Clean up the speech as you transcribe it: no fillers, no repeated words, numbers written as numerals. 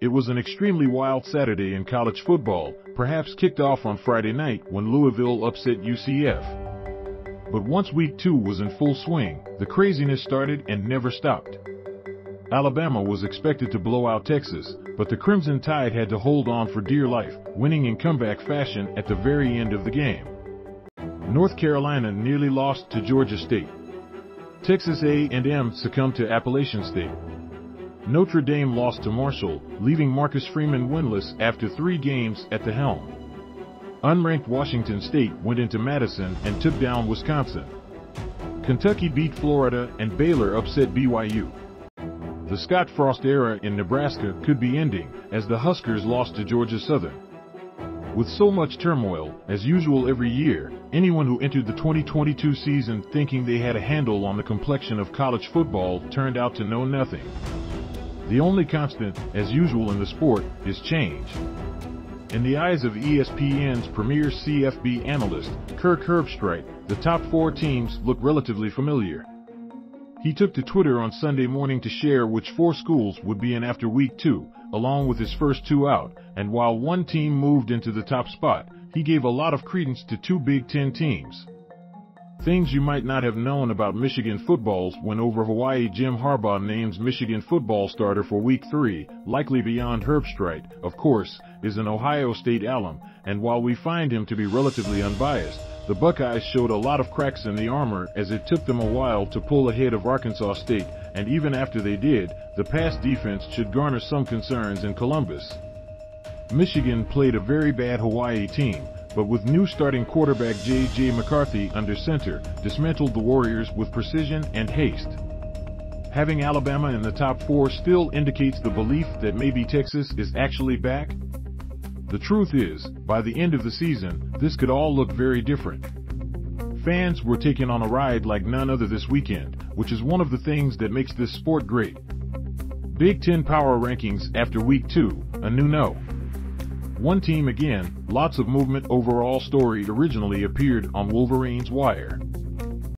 It was an extremely wild Saturday in college football, perhaps kicked off on Friday night when Louisville upset UCF. But once week 2 was in full swing, the craziness started and never stopped. Alabama was expected to blow out Texas, but the Crimson Tide had to hold on for dear life, winning in comeback fashion at the very end of the game. North Carolina nearly lost to Georgia State. Texas A&M succumbed to Appalachian State. Notre Dame lost to Marshall, leaving Marcus Freeman winless after 3 games at the helm. Unranked Washington State went into Madison and took down Wisconsin. Kentucky beat Florida and Baylor upset BYU. The Scott Frost era in Nebraska could be ending, as the Huskers lost to Georgia Southern. With so much turmoil, as usual every year, anyone who entered the 2022 season thinking they had a handle on the complexion of college football turned out to know nothing. The only constant, as usual in the sport, is change. In the eyes of ESPN's premier CFB analyst, Kirk Herbstreit, the top 4 teams look relatively familiar. He took to Twitter on Sunday morning to share which 4 schools would be in after week 2, along with his first 2 out, and while one team moved into the top spot, he gave a lot of credence to 2 Big Ten teams. Things you might not have known about Michigan football's win over Hawaii. Jim Harbaugh names Michigan football starter for week 3, likely beyond Herbstreit, of course, is an Ohio State alum, and while we find him to be relatively unbiased, the Buckeyes showed a lot of cracks in the armor as it took them a while to pull ahead of Arkansas State, and even after they did, the pass defense should garner some concerns in Columbus. Michigan played a very bad Hawaii team, but with new starting quarterback J.J. McCarthy under center, dismantled the Warriors with precision and haste. Having Alabama in the top 4 still indicates the belief that maybe Texas is actually back. The truth is, by the end of the season, this could all look very different. Fans were taken on a ride like none other this weekend, which is one of the things that makes this sport great. Big Ten Power Rankings after week 2, a new no. One team again, lots of movement. Overall story originally appeared on Wolverine's Wire.